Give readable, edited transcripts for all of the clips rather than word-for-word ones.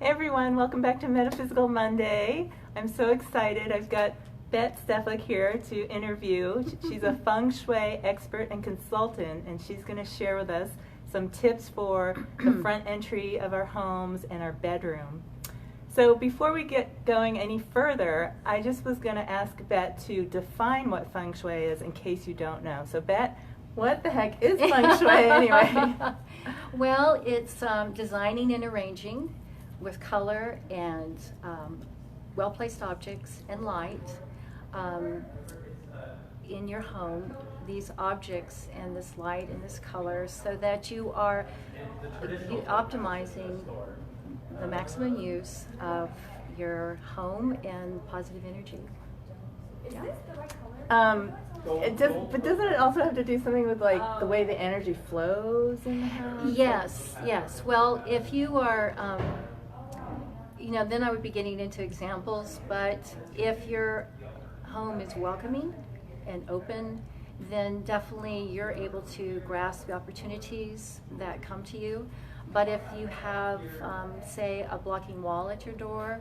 Hey everyone, welcome back to Metaphysical Monday. I'm so excited. I've got Bette Steflik here to interview. She's a Feng Shui expert and consultant, and she's going to share with us some tips for the front entry of our homes and our bedroom. So before we get going any further, I just was going to ask Bette to define what Feng Shui is in case you don't know. So Bette, what the heck is Feng Shui anyway? Well, it's designing and arranging with color and well-placed objects and light in your home, these objects and this light and this color, so that you are optimizing the maximum use of your home and positive energy. Yeah. But doesn't it also have to do something with like the way the energy flows in the house? Yes. Well, if you are then I would be getting into examples, but if your home is welcoming and open, then definitely you're able to grasp the opportunities that come to you. But if you have, say, a blocking wall at your door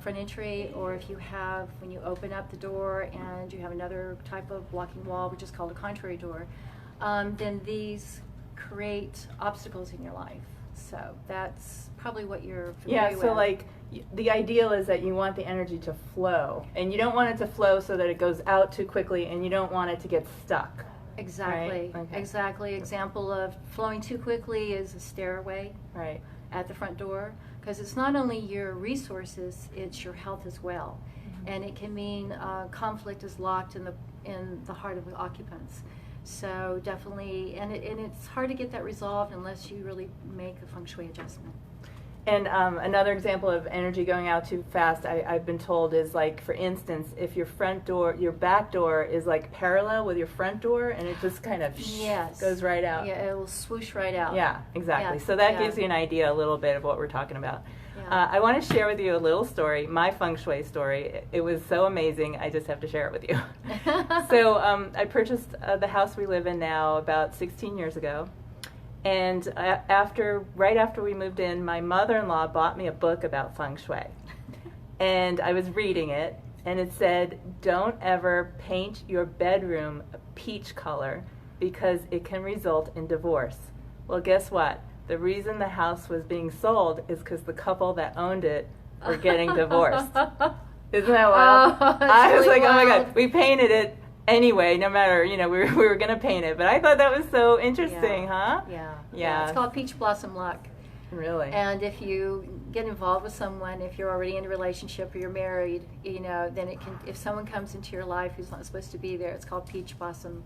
for an entry, or if you have, when you open up the door and you have another type of blocking wall, which is called a contrary door, then these create obstacles in your life. So that's probably what you're familiar with. Yeah, so like the ideal is that you want the energy to flow, and you don't want it to flow so that it goes out too quickly, and you don't want it to get stuck. Exactly. Right? Okay. Exactly. Example of flowing too quickly is a stairway at the front door, because it's not only your resources, it's your health as well. Mm-hmm. And it can mean conflict is locked in the heart of the occupants. So definitely, and it's hard to get that resolved unless you really make a feng shui adjustment. And another example of energy going out too fast, I've been told, is like, for instance, if your back door is like parallel with your front door, and it just kind of goes right out. Yeah, it will swoosh right out. Yeah, exactly. Yeah. So that gives you an idea a little bit of what we're talking about. Yeah. I want to share with you a little story, my feng shui story. It was so amazing, I just have to share it with you. So I purchased the house we live in now about 16 years ago. And right after we moved in, my mother-in-law bought me a book about Feng Shui. And I was reading it, and it said, don't ever paint your bedroom a peach color because it can result in divorce. Well, guess what? The reason the house was being sold is because the couple that owned it were getting divorced. Isn't that wild? I was like, wild. Oh my God, we painted it anyway, no matter, we were going to paint it. But I thought that was so interesting, huh? Yeah. It's called peach blossom luck. Really? And if you get involved with someone, if you're already in a relationship or you're married, then it can, if someone comes into your life who's not supposed to be there, it's called peach blossom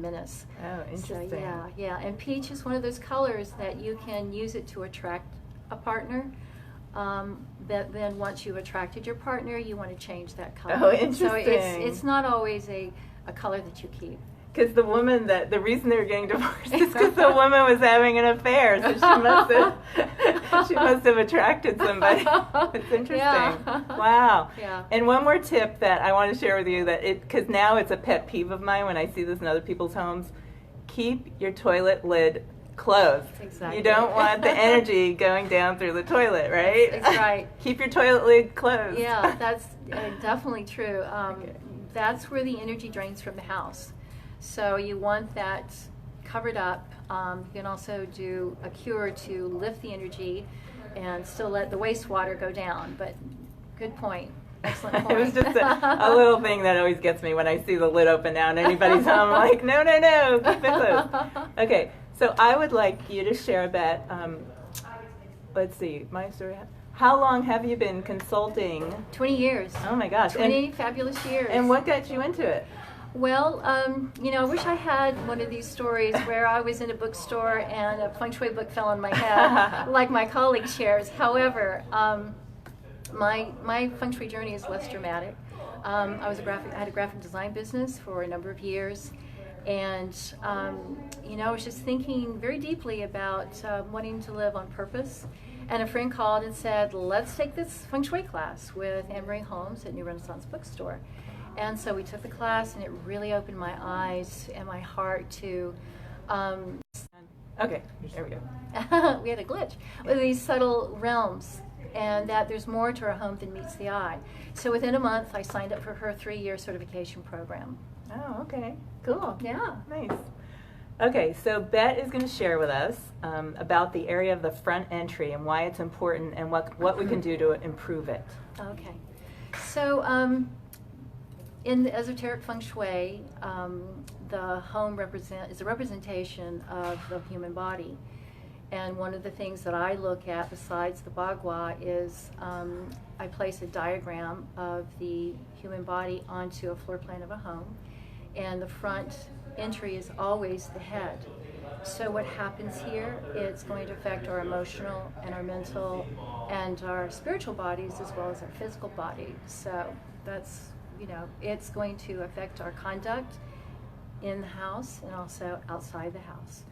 menace. Oh, interesting. So, yeah. And peach is one of those colors that you can use it to attract a partner. But then once you've attracted your partner, you want to change that color. Oh, interesting. So it's not always a color that you keep. Because the reason they were getting divorced is because the woman was having an affair, so she must have attracted somebody. It's interesting. Yeah. Wow. Yeah. And one more tip that I want to share with you, because now it's a pet peeve of mine when I see this in other people's homes: keep your toilet lid closed. Exactly. You don't want the energy going down through the toilet, right? That's right. Keep your toilet lid closed. Yeah, that's definitely true. Okay. That's where the energy drains from the house. So you want that covered up. You can also do a cure to lift the energy and still let the wastewater go down. But good point. Excellent point. It was just a little thing that always gets me when I see the lid open now in anybody's home. I'm like, no, keep it closed. Okay, so I would like you to share that. Let's see, my story. How long have you been consulting? 20 years. Oh my gosh. 20 fabulous years. And what got you into it? Well, I wish I had one of these stories where I was in a bookstore and a feng shui book fell on my head, like my colleague shares. However, my feng shui journey is less dramatic. I had a graphic design business for a number of years, and I was just thinking very deeply about wanting to live on purpose. And a friend called and said, let's take this feng shui class with Anne-Marie Holmes at New Renaissance Bookstore. And so we took the class, and it really opened my eyes and my heart to Okay, there we go. we had a glitch with these subtle realms and that there's more to our home than meets the eye. So within a month, I signed up for her 3-year certification program. Oh, okay. Cool. Yeah. Nice. Okay, so Bette is going to share with us about the area of the front entry and why it's important and what we can do to improve it. Okay. So in the esoteric Feng Shui, the home is a representation of the human body. And one of the things that I look at besides the bagua is I place a diagram of the human body onto a floor plan of a home. And the front entry is always the head. So what happens here, it's going to affect our emotional and our mental and our spiritual bodies as well as our physical body. So that's, it's going to affect our conduct in the house and also outside the house.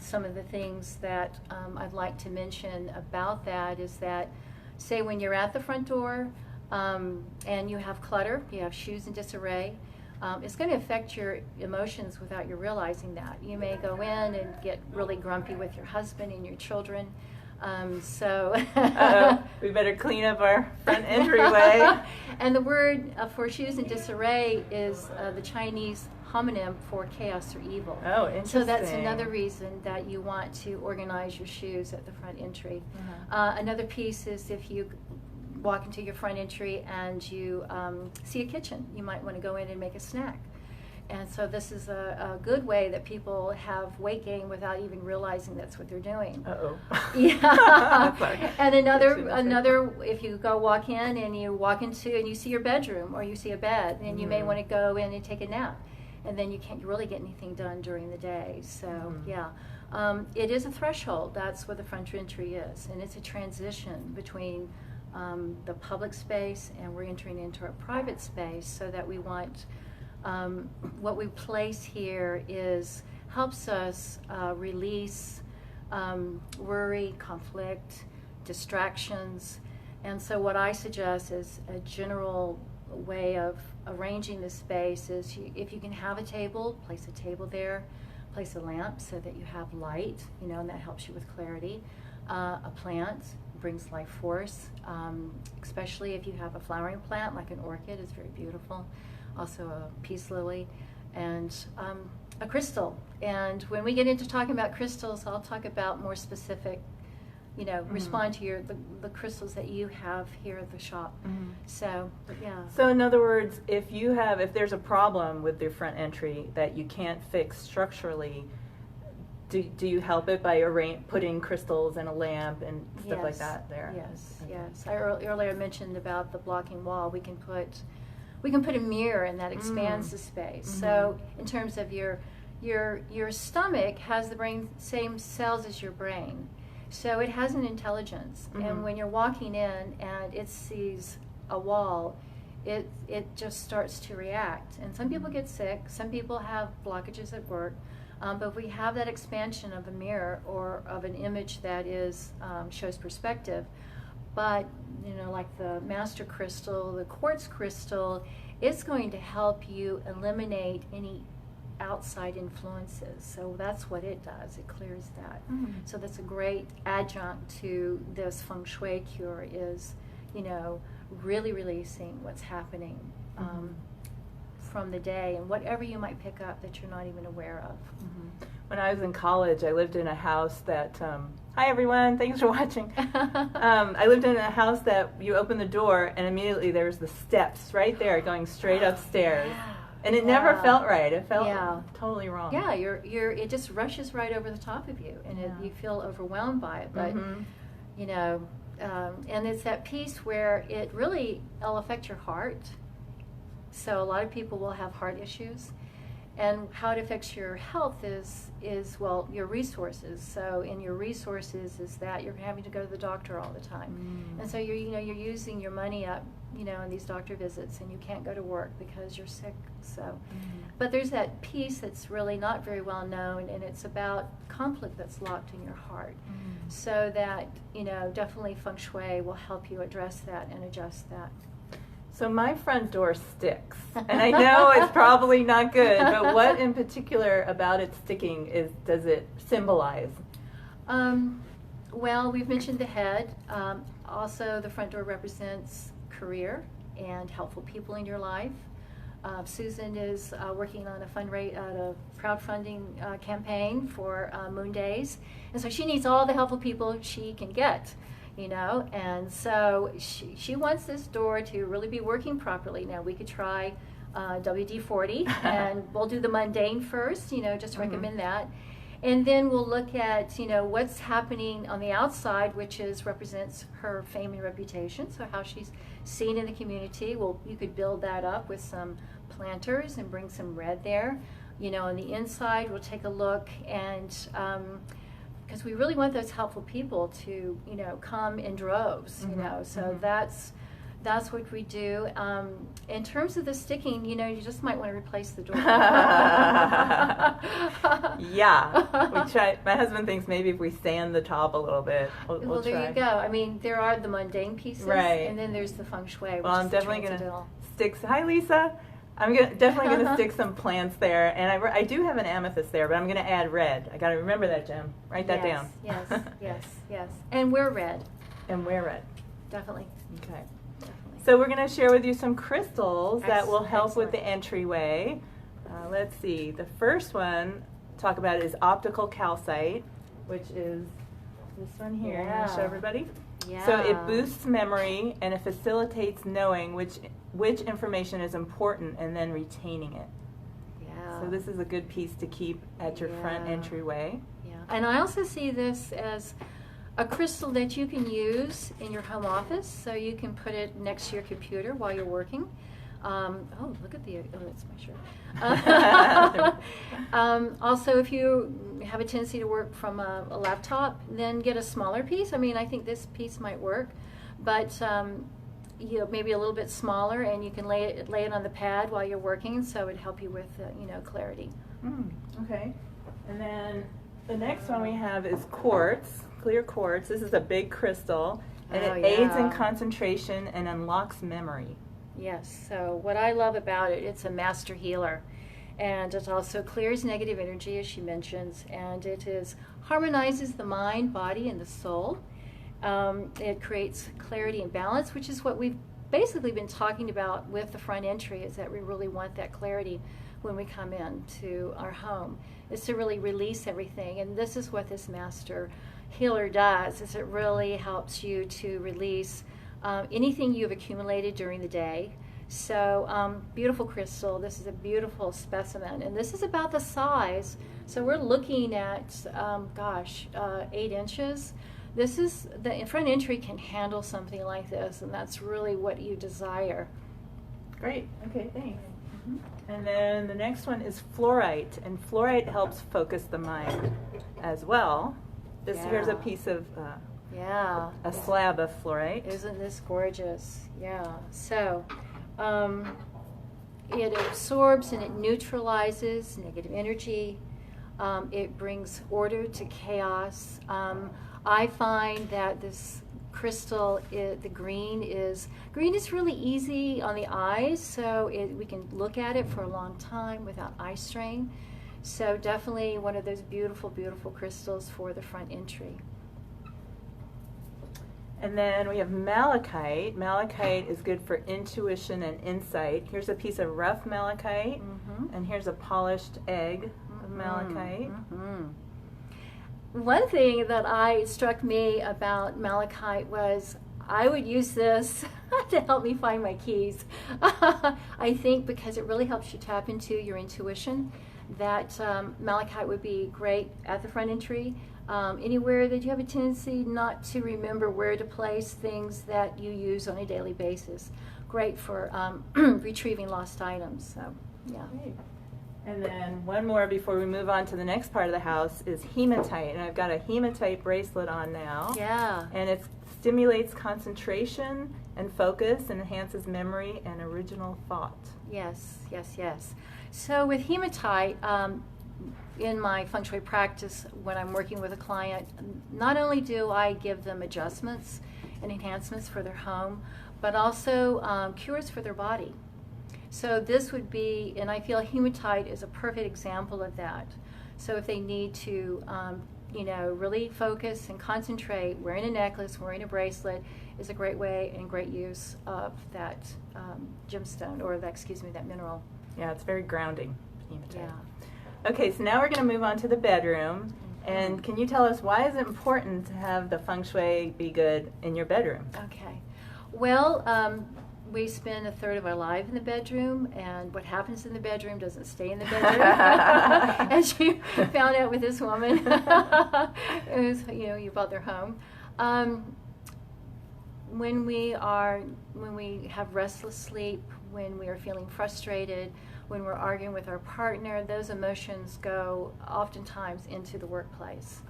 Some of the things that I'd like to mention about that is that, say when you're at the front door and you have clutter, you have shoes in disarray, it's going to affect your emotions without you realizing that. You may go in and get really grumpy with your husband and your children. We better clean up our front entryway. And the word for shoes in disarray is the Chinese homonym for chaos or evil. Oh, interesting. So that's another reason that you want to organize your shoes at the front entry. Another piece is if you walk into your front entry and you see a kitchen, you might want to go in and make a snack. And so this is a good way that people have weight gain without even realizing that's what they're doing. Uh-oh. Yeah. And another, if you go walk in and you walk into and you see your bedroom or you see a bed, then you may want to go in and take a nap. And then you can't really get anything done during the day. So, yeah. It is a threshold. That's what the front entry is. And it's a transition between the public space and we're entering into our private space, so that we want what we place here helps us release worry, conflict, distractions. And so what I suggest is a general way of arranging the space is if you can have a table, place a table there, place a lamp so that you have light, and that helps you with clarity. A plant brings life force, especially if you have a flowering plant like an orchid, is very beautiful. Also a peace lily, and a crystal. And when we get into talking about crystals, I'll talk about more specific, respond to the crystals that you have here at the shop. So, yeah. So in other words, if there's a problem with your front entry that you can't fix structurally, do you help it by putting crystals and a lamp and stuff like that there? Yes, okay. Yes. I earlier mentioned about the blocking wall. We can put a mirror, and that expands the space. So in terms of your stomach has the same cells as your brain. So it has an intelligence. And when you're walking in and it sees a wall, it just starts to react. And some people get sick, some people have blockages at work. But if we have that expansion of a mirror or of an image that shows perspective, but like the master crystal, the quartz crystal, it's going to help you eliminate any outside influences. So that's what it does. It clears that. So that's a great adjunct to this Feng Shui cure is, really releasing what's happening from the day and whatever you might pick up that you're not even aware of. When I was in college, I lived in a house that, hi everyone, thanks for watching. I lived in a house that you open the door and immediately there's the steps right there going straight upstairs. Yeah. And it never felt right. It felt totally wrong. Yeah, it just rushes right over the top of you, and you feel overwhelmed by it. But and it's that piece where it'll affect your heart. So a lot of people will have heart issues, and how it affects your health is your resources. So in your resources is that you're having to go to the doctor all the time, and so you're using your money up, in these doctor visits, and you can't go to work because you're sick. So, but there's that piece that's really not very well known, and it's about conflict that's locked in your heart. So that definitely Feng Shui will help you address that and adjust that. So my front door sticks, and I know it's probably not good, but what in particular about it sticking does it symbolize? Well, we've mentioned the head. Also, the front door represents career and helpful people in your life. Susan is working on a crowdfunding campaign for Moon Days, and so she needs all the helpful people she can get, you know, and so she wants this door to really be working properly. Now, we could try WD-40, and we'll do the mundane first, you know, just recommend that. And then we'll look at, you know, what's happening on the outside, which represents her fame and reputation, so how she's seen in the community. Well, you could build that up with some planters and bring some red there. You know, on the inside, we'll take a look, and because we really want those helpful people to, you know, come in droves, you know, so that's what we do. In terms of the sticking, you know, you just might want to replace the door. Yeah, we try. My husband thinks maybe if we sand the top a little bit, we'll there try. You go. I mean, there are the mundane pieces, right? And then there's the Feng Shui. Well, I'm definitely going to stick. Hi, Lisa. I'm definitely going to stick some plants there, and I do have an amethyst there, but I'm going to add red. I got to remember that, Jim. Write that down. Yes. And wear red. Definitely. Okay. So we're going to share with you some crystals that will help with the entryway. Let's see. The first one talk about is optical calcite, which is this one here. I'm going to show everybody. Yeah. So it boosts memory and it facilitates knowing which information is important and then retaining it. Yeah. So this is a good piece to keep at your front entryway. Yeah. And I also see this as a crystal that you can use in your home office, so you can put it next to your computer while you're working. Oh, look at that's my shirt. Also, if you have a tendency to work from a laptop, then get a smaller piece. I mean, I think this piece might work, but you know, maybe a little bit smaller, and you can lay it on the pad while you're working, so it would help you with you know, clarity. Okay. And then the next one we have is quartz. Clear quartz. This is a big crystal, and it aids in concentration and unlocks memory. Yes. So what I love about it, it's a master healer, and it also clears negative energy, as she mentions, and it harmonizes the mind, body, and the soul. It creates clarity and balance, which is what we've basically been talking about with the front entry, is that we really want that clarity when we come into our home, is to really release everything. And this is what this master healer does, is it really helps you to release anything you've accumulated during the day. So beautiful crystal. This is a beautiful specimen, and this is about the size. So we're looking at 8 inches. This is the front entry can handle something like this, and that's really what you desire. Great. Okay, thanks. And then the next one is fluorite, and fluorite helps focus the mind as well. Here's a piece of a slab of fluorite. Isn't this gorgeous? Yeah. So it absorbs and it neutralizes negative energy. It brings order to chaos. I find that this crystal, the green is really easy on the eyes, so we can look at it for a long time without eye strain. So definitely one of those beautiful, beautiful crystals for the front entry. And then we have malachite. Malachite is good for intuition and insight. Here's a piece of rough malachite, and here's a polished egg of malachite. One thing that struck me about malachite was I would use this to help me find my keys. I think because it really helps you tap into your intuition, that malachite would be great at the front entry. Anywhere that you have a tendency not to remember where to place things that you use on a daily basis. Great for retrieving lost items. So, yeah. Great. And then one more before we move on to the next part of the house is hematite. And I've got a hematite bracelet on now. Yeah. And it stimulates concentration and focus and enhances memory and original thought. Yes. So with hematite, in my Feng Shui practice, when I'm working with a client, not only do I give them adjustments and enhancements for their home, but also cures for their body. So this would be, and I feel hematite is a perfect example of that. So if they need to you know, really focus and concentrate. Wearing a necklace, wearing a bracelet is a great way and great use of that gemstone, or that, excuse me, that mineral. Yeah, it's very grounding. Hematite. Yeah. Okay, so now we're going to move on to the bedroom. And can you tell us, why is it important to have the feng shui be good in your bedroom? Okay. Well, we spend a third of our life in the bedroom, and what happens in the bedroom doesn't stay in the bedroom. As you found out with this woman, who's, you know, you bought their home. When we have restless sleep, when we are feeling frustrated, when we're arguing with our partner, those emotions go oftentimes into the workplace.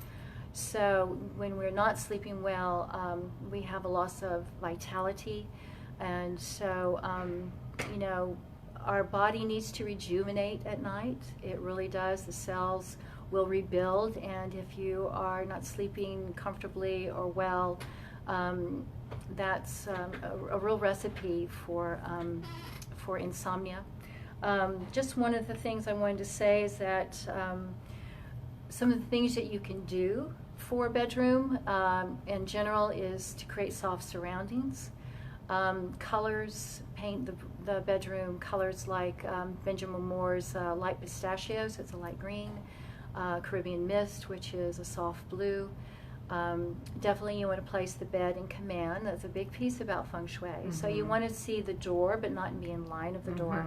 So when we're not sleeping well, we have a loss of vitality. And so, you know, our body needs to rejuvenate at night. It really does. The cells will rebuild. And if you are not sleeping comfortably or well, that's a real recipe for insomnia. Just one of the things I wanted to say is that some of the things that you can do for a bedroom in general is to create soft surroundings. Colors, paint the bedroom colors like Benjamin Moore's light pistachios, it's a light green, Caribbean mist, which is a soft blue. Definitely you want to place the bed in command. That's a big piece about feng shui. So you want to see the door but not be in line of the door.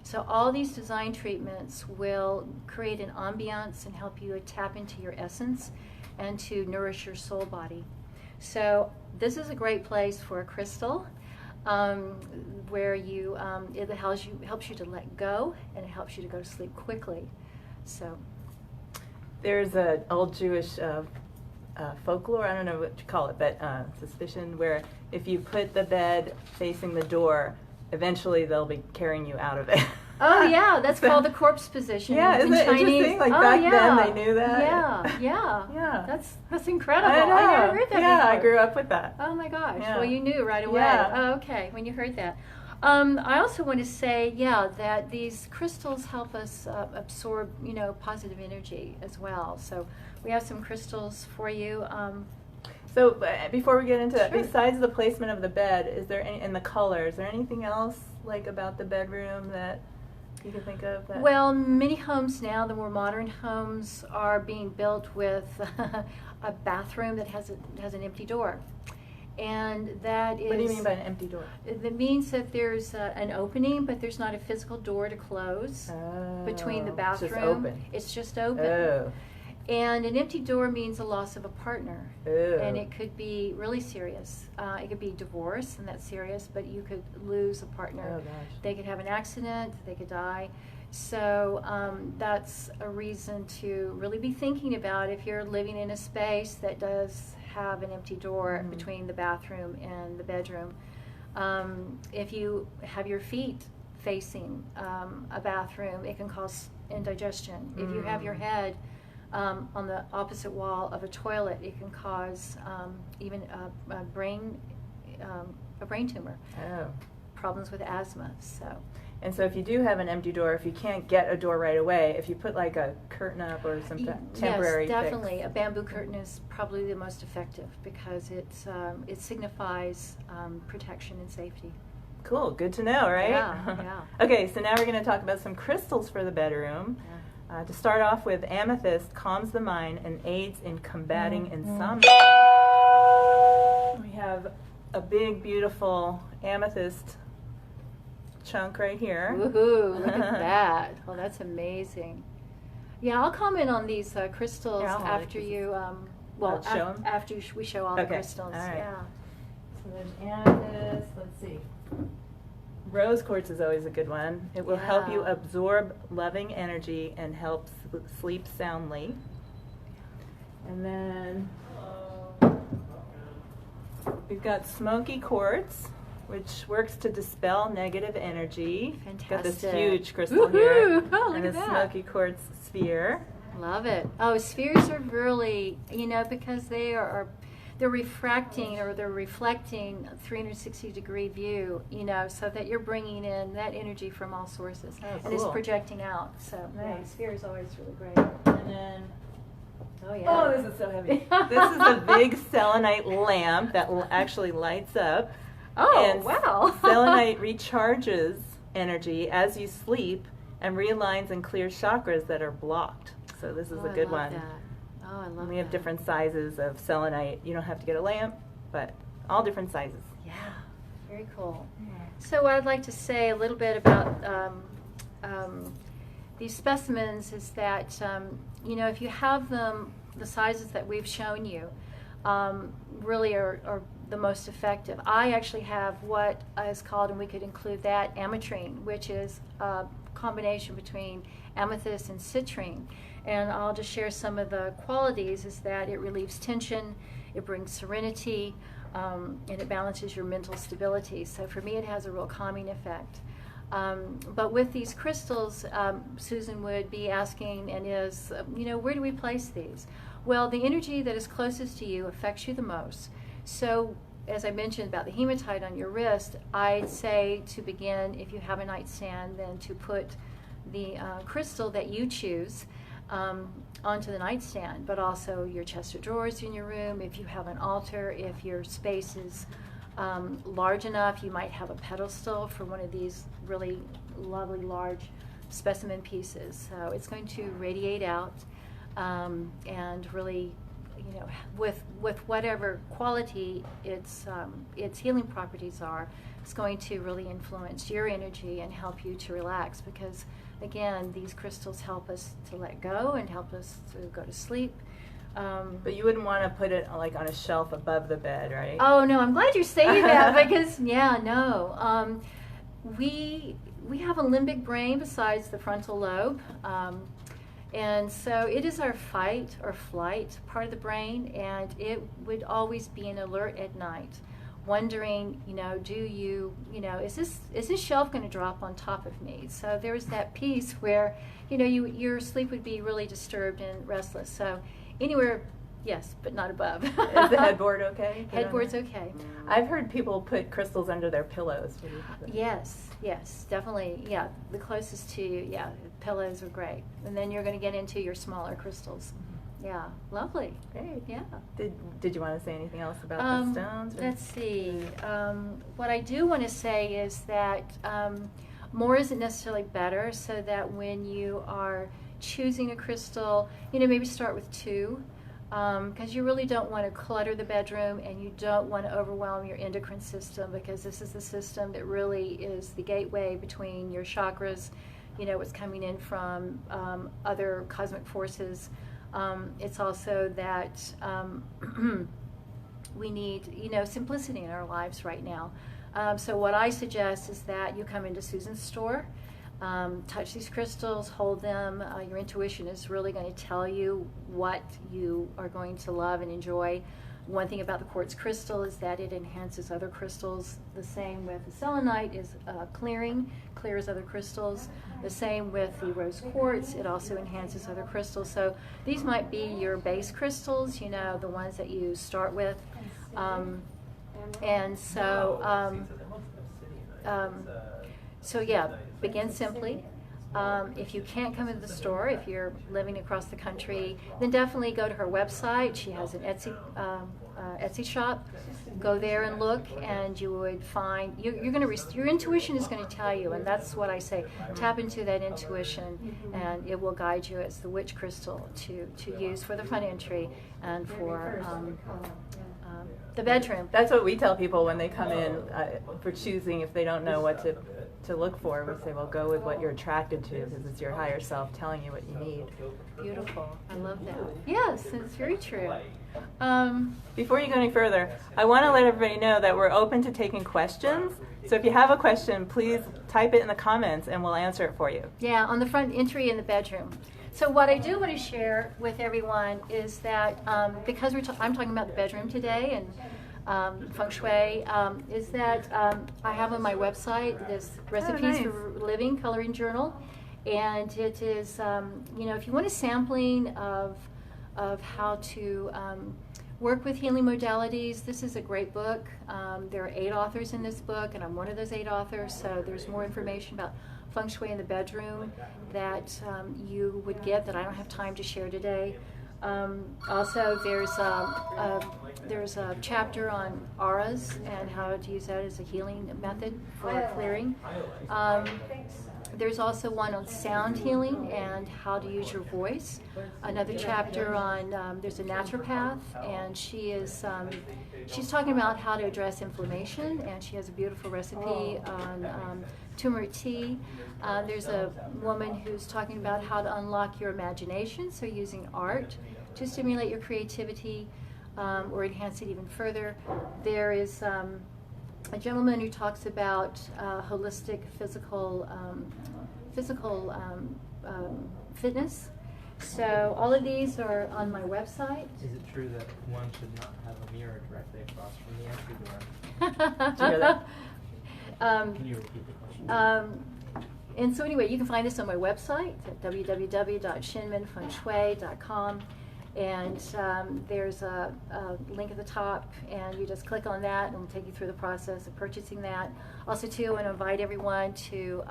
So all these design treatments will create an ambiance and help you tap into your essence and to nourish your soul body. So this is a great place for a crystal, where you it helps you to let go, and it helps you to go to sleep quickly. So there's an old Jewish folklore, I don't know what you call it, but suspicion, where if you put the bed facing the door, eventually they'll be carrying you out of it. Oh yeah, that's called the corpse position. Yeah, isn't it interesting? Like back then they knew that. Yeah. That's incredible. I know. I never heard that before. I grew up with that. Oh my gosh. Yeah. Well, you knew right away. Yeah. Oh, okay, when you heard that. I also want to say, that these crystals help us absorb, you know, positive energy as well. So we have some crystals for you. So before we get into that, Sure. besides the placement of the bed, is there any, and the color, is there anything else like about the bedroom that you can think of? That Well, many homes now, the more modern homes, are being built with a bathroom that has an empty door. And that is... What do you mean by an empty door? That means that there's an opening, but there's not a physical door to close between the bathroom. It's just open. It's just open. Oh. And an empty door means a loss of a partner. Oh. And it could be really serious. It could be divorce, and that's serious, but you could lose a partner. Oh, gosh. They could have an accident, they could die. So that's a reason to really be thinking about if you're living in a space that does have an empty door between the bathroom and the bedroom. If you have your feet facing a bathroom, it can cause indigestion. If you have your head on the opposite wall of a toilet, it can cause even a brain tumor. Oh. Problems with asthma. And so if you do have an empty door, if you can't get a door right away, if you put like a curtain up or some temporary Yes, definitely. fix. A bamboo curtain is probably the most effective because it signifies protection and safety. Cool, good to know, right? Yeah. Okay, so now we're going to talk about some crystals for the bedroom. To start off with, amethyst calms the mind and aids in combating insomnia. We have a big, beautiful amethyst chunk right here. Woohoo, look at that. Well, that's amazing. Yeah, I'll comment on these crystals after you, show 'em? after we show all the crystals. All right. Yeah. So there's amethyst, let's see. Rose quartz is always a good one. It will help you absorb loving energy and help sleep soundly. And then we've got smoky quartz, which works to dispel negative energy. Fantastic. Got this huge crystal here. Oh, look and at a that. smoky quartz sphere. Love it. Oh, spheres are really, because they're refracting or they're reflecting a 360-degree view, so that you're bringing in that energy from all sources. Oh, and it's cool. projecting out. So, Nice. sphere is always really great. And then Oh, yeah. Oh, this is so heavy. This is a big selenite lamp that actually lights up. Oh, and wow. Selenite recharges energy as you sleep and realigns and clears chakras that are blocked. So this is a good one. That. Oh, I love that. We have different sizes of selenite. You don't have to get a lamp, but all different sizes. Yeah, very cool. So what I'd like to say a little bit about these specimens is that, you know, if you have them, the sizes that we've shown you really are the most effective. I actually have what is called, and we could include that, ametrine, which is a combination between amethyst and citrine. And I'll just share some of the qualities is that it relieves tension, it brings serenity, and it balances your mental stability. So for me, it has a real calming effect. But with these crystals, Susan would be asking and is, you know, where do we place these? Well, the energy that is closest to you affects you the most. So as I mentioned about the hematite on your wrist, I'd say to begin, if you have a nightstand, then to put the crystal that you choose onto the nightstand, but also your chest of drawers in your room. If you have an altar, if your space is large enough, you might have a pedestal for one of these really lovely large specimen pieces. So it's going to radiate out and really, you know, with whatever quality its healing properties are, it's going to really influence your energy and help you to relax, because again, these crystals help us to let go and help us to go to sleep. But you wouldn't want to put it like on a shelf above the bed, right? Oh no, I'm glad you're saying that because yeah, no, we have a limbic brain besides the frontal lobe, and so it is our fight or flight part of the brain, and it would always be an alert at night, wondering, you know, is this shelf going to drop on top of me? So there's that piece where, you know, your sleep would be really disturbed and restless. So anywhere, yes, but not above. Is the headboard okay? Headboard's okay. I've heard people put crystals under their pillows. Yes, definitely. Yeah, the closest to you, yeah, pillows are great. And then you're going to get into your smaller crystals. Yeah, lovely. Great. Yeah. Did you want to say anything else about the stones? Let's see. What I do want to say is that more isn't necessarily better, so that when you are choosing a crystal, you know, maybe start with 2, because you really don't want to clutter the bedroom, and you don't want to overwhelm your endocrine system, because this is the system that really is the gateway between your chakras, you know, what's coming in from other cosmic forces. It's also that we need, you know, simplicity in our lives right now. So what I suggest is that you come into Susan's store, touch these crystals, hold them. Your intuition is really going to tell you what you are going to love and enjoy. One thing about the quartz crystal is that it enhances other crystals. The same with the selenite is clears other crystals. The same with the rose quartz, it also enhances other crystals. So these might be your base crystals, you know, the ones that you start with. So yeah, begin simply. If you can't come into the store, if you're living across the country, then definitely go to her website. She has an Etsy shop. Go there and look, and you would find your intuition is going to tell you, and that's what I say. Tap into that intuition, and it will guide you as the witch crystal to use for the front entry and for the bedroom. That's what we tell people when they come in for choosing, if they don't know what to look for. We say, well, go with what you're attracted to, because it's your higher self telling you what you need. Beautiful. I love that. Yes, it's very true. Before you go any further, I want to let everybody know that we're open to taking questions. So if you have a question, please type it in the comments and we'll answer it for you. Yeah, on the front entry in the bedroom. So what I do want to share with everyone is that because I'm talking about the bedroom today and Feng Shui, is that I have on my website this Recipes for Living coloring journal, and it is, you know, if you want a sampling of how to work with healing modalities, this is a great book. There are 8 authors in this book, and I'm one of those 8 authors, so there's more information about Feng Shui in the bedroom that you would get that I don't have time to share today. Also, there's a chapter on auras and how to use that as a healing method for clearing. There's also one on sound healing and how to use your voice. Another chapter on there's a naturopath, and she's talking about how to address inflammation, and she has a beautiful recipe on turmeric tea. There's a woman who's talking about how to unlock your imagination, so using art to stimulate your creativity or enhance it even further. There is a gentleman who talks about holistic physical fitness. So all of these are on my website. Is it true that one should not have a mirror directly across from the entry door? Did you hear that? Can you repeat the question? And so anyway, you can find this on my website at www.shinmenfengshui.com. And there's a link at the top, and you just click on that, and it'll take you through the process of purchasing that. Also, too, I want to invite everyone to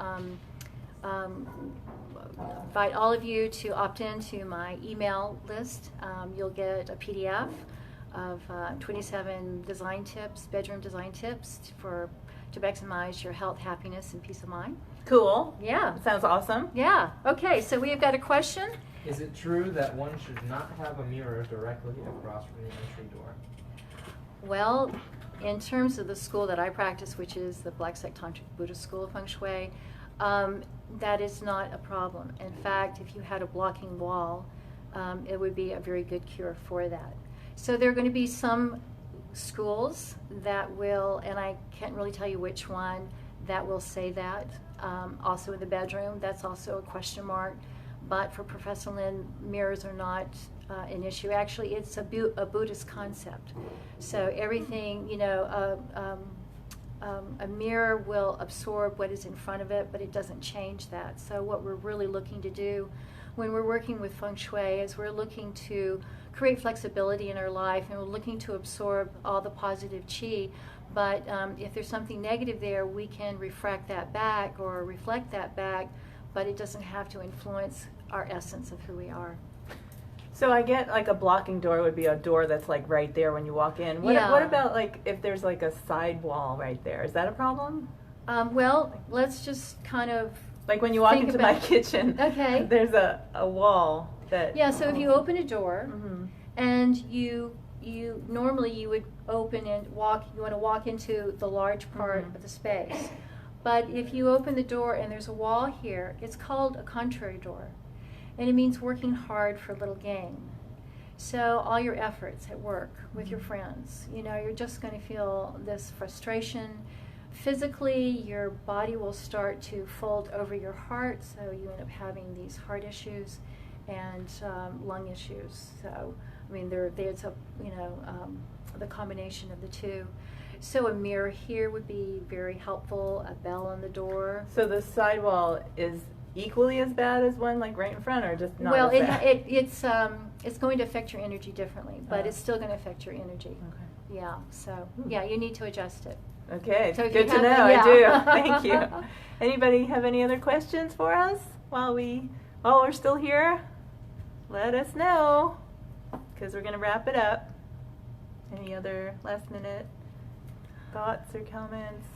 invite all of you to opt into my email list. You'll get a PDF of 27 design tips, bedroom design tips to maximize your health, happiness, and peace of mind. Cool. Yeah. Sounds awesome. Yeah. Okay, so we have got a question. Is it true that one should not have a mirror directly across from the entry door? Well, in terms of the school that I practice, which is the Black Sect Tantric Buddhist School of Feng Shui, that is not a problem. In fact, if you had a blocking wall, it would be a very good cure for that. So there are going to be some schools that will, and I can't really tell you which one, that will say that. Also in the bedroom, that's also a question mark. But for Professor Lin, mirrors are not an issue. Actually, it's a Buddhist concept. So everything, a mirror will absorb what is in front of it, but it doesn't change that. So what we're really looking to do when we're working with Feng Shui is we're looking to create flexibility in our life, and we're looking to absorb all the positive qi. But if there's something negative there, we can refract that back or reflect that back, but it doesn't have to influence our essence of who we are. So I get like a blocking door would be a door that's like right there when you walk in. What about like if there's like a side wall right there? Is that a problem? Well, let's just kind of like when you walk into my kitchen. Okay. There's a wall that. Yeah. So if you open a door, mm-hmm. and you normally you would open and walk. You want to walk into the large part mm-hmm. of the space. But if you open the door and there's a wall here, it's called a contrary door. And it means working hard for little gain. So all your efforts at work with your friends, you're just going to feel this frustration. Physically, your body will start to fold over your heart, so you end up having these heart issues and lung issues. So, I mean, there's the combination of the two. So a mirror here would be very helpful, a bell on the door. So the sidewall is equally as bad as one like right in front, or just not well, as bad? it's going to affect your energy differently, but it's still going to affect your energy. Okay. Yeah, so yeah, you need to adjust it. Okay, So good to know. I do. Thank you. Anybody have any other questions for us while we're still here? Let us know, because we're going to wrap it up. Any other last minute thoughts or comments?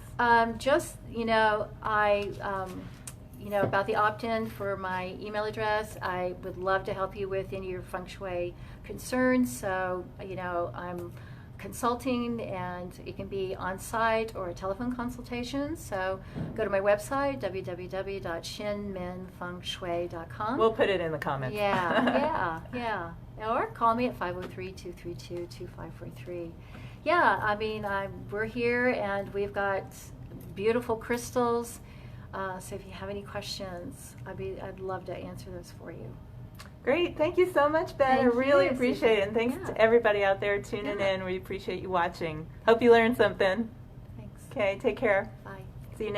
About the opt-in for my email address, I would love to help you with any of your Feng Shui concerns. So, I'm consulting, and it can be on-site or a telephone consultation. So go to my website, www.shinmenfengshui.com. We'll put it in the comments. Yeah. Or call me at 503-232-2543. Yeah, I mean, we're here, and we've got beautiful crystals. So if you have any questions, I'd love to answer those for you. Great. Thank you so much, Bette. I really appreciate it. And thanks to everybody out there tuning in. We appreciate you watching. Hope you learned something. Thanks. Okay, take care. Bye. See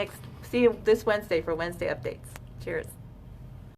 you this Wednesday for Wednesday updates. Cheers.